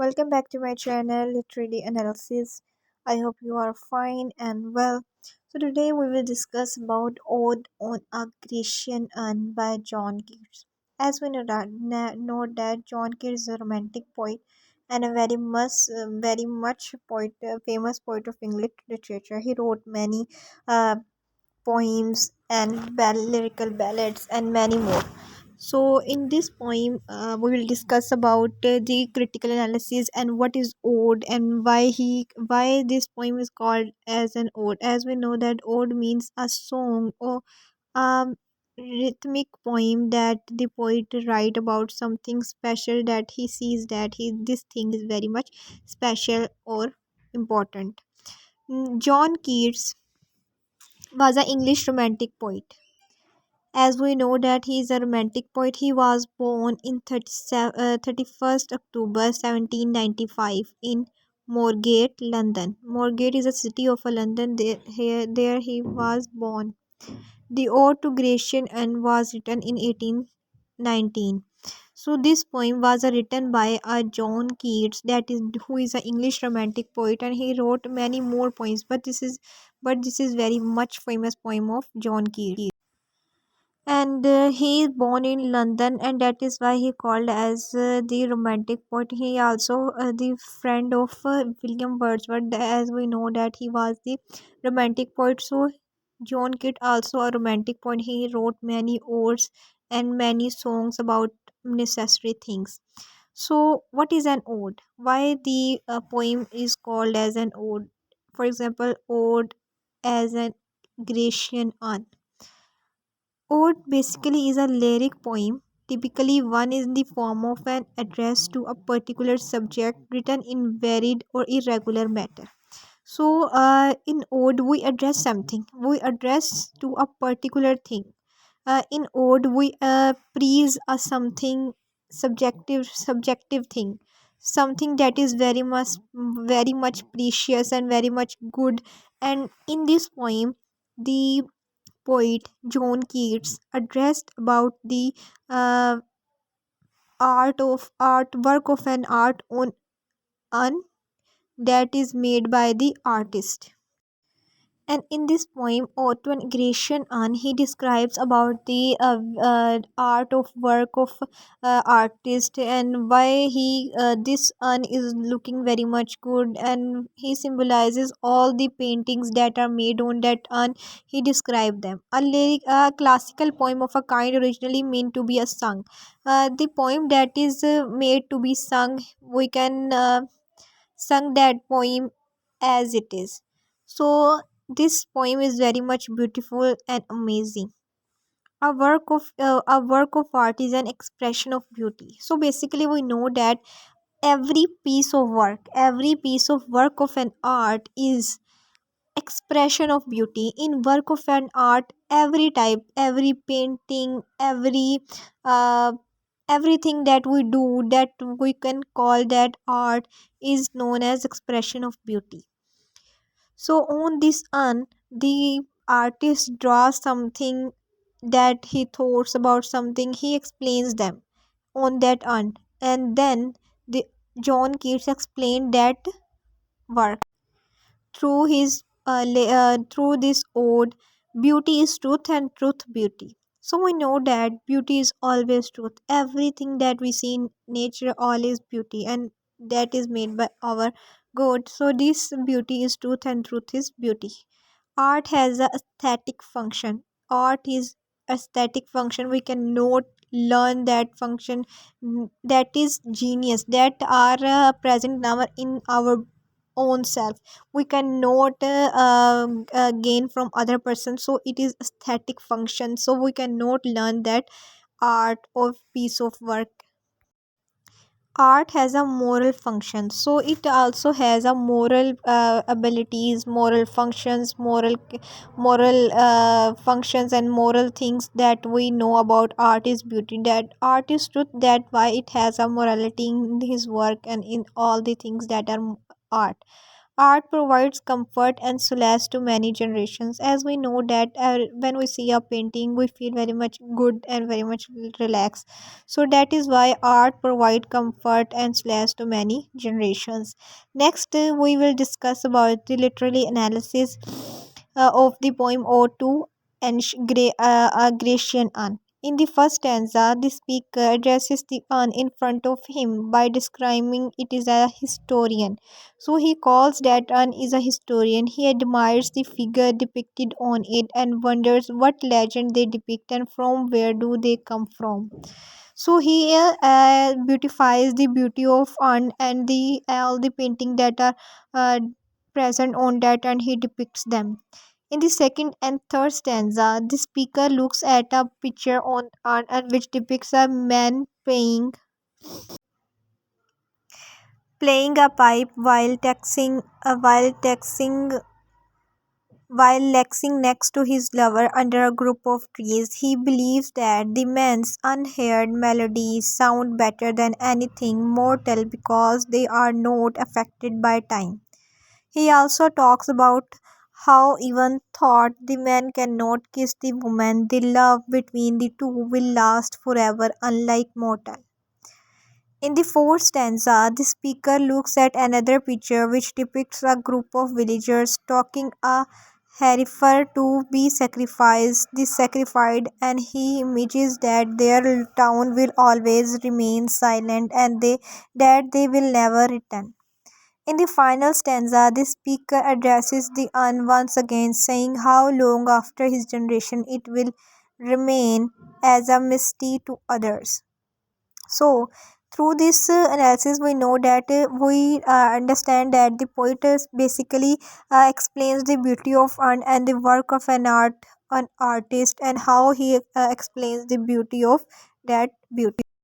Welcome back to my channel, Literary Analysis. I hope you are fine and well. So today we will discuss about Ode on a Grecian Urn by John Keats. As we know that John Keats is a romantic poet and a very much famous poet of English literature. He wrote many uh, poems and lyrical ballads and many more. So in this poem we will discuss about the critical analysis and what is ode and why this poem is called as an ode. As we know that ode means a song or a rhythmic poem that the poet write about something special that he sees that he this thing is very much special or important. John Keats was an English romantic poet. As we know that he is a romantic poet, he was born in 31st October 1795 in Moorgate, London. Moorgate is a city of London. There he was born. The Ode to Grecian and was written in 1819. So this poem was written by John Keats, that is who is an English romantic poet, and he wrote many more poems. But this is very much famous poem of John Keats, and he is born in London, and that is why he called as the romantic poet. He also the friend of William Wordsworth, as we know that he was the romantic poet. So John Keats also a romantic poet. He wrote many odes and many songs about necessary things. So what is an ode? Why the poem is called as an ode? For example, ode as an Grecian urn. Ode basically is a lyric poem. Typically, one is in the form of an address to a particular subject written in varied or irregular matter. So, in ode, we address something. We address to a particular thing. In ode, we praise a something subjective thing, something that is very much precious and very much good. And in this poem, the poet John Keats addressed about the uh, artwork of an art on un that is made by the artist. And in this poem, Otto Grecian An, he describes about the art of work of artist and why he this An is looking very much good, and he symbolizes all the paintings that are made on that An. He described them. A classical poem of a kind originally meant to be a song. The poem that is made to be sung, we can sung that poem as it is. So this poem is very much beautiful and amazing. A work of art is an expression of beauty. So basically, we know that every piece of work of an art is expression of beauty. In work of an art, every type, every painting, uh, everything that we do that we can call that art is known as expression of beauty. So on this urn, the artist draws something that he thoughts about something. He explains them on that urn, and then the John Keats explained that work through through this ode. Beauty is truth and truth beauty. So we know that beauty is always truth. Everything that we see in nature all is beauty, and that is made by our God. So this beauty is truth and truth is beauty. Art has a aesthetic function. Art is aesthetic function. We cannot learn that function. That is genius that are present now in our own self. We cannot gain from other person. So it is aesthetic function. So we cannot learn that art or piece of work. Art has a moral function, so it also has a moral abilities, moral functions, moral functions and moral things that we know about. Art is beauty, that art is truth, that why it has a morality in his work and in all the things that are art. Art provides comfort and solace to many generations. As we know that when we see a painting, we feel very much good and very much relaxed. So that is why art provides comfort and solace to many generations. Next, we will discuss about the literary analysis of the poem Ode to a Grecian Urn. In the first stanza, the speaker addresses the urn in front of him by describing it as a historian. So he calls that urn is a historian. He admires the figure depicted on it and wonders what legend they depict and from where do they come from. So he beautifies the beauty of urn and the all the painting that are uh, present on that, and he depicts them. In the second and third stanza, the speaker looks at a picture on art and which depicts a man playing a pipe while lexing next to his lover under a group of trees. He believes that the man's unheard melodies sound better than anything mortal because they are not affected by time. He also talks about how even thought the man cannot kiss the woman, the love between the two will last forever, unlike mortal. In the fourth stanza, the speaker looks at another picture which depicts a group of villagers talking a heifer to be sacrificed, and he imagines that their town will always remain silent and that they will never return. In the final stanza, the speaker addresses the urn once again, saying how long after his generation it will remain as a mystery to others. So, through this analysis, we know that we understand that the poet is basically explains the beauty of art and the work of an artist, and how he explains the beauty of that beauty.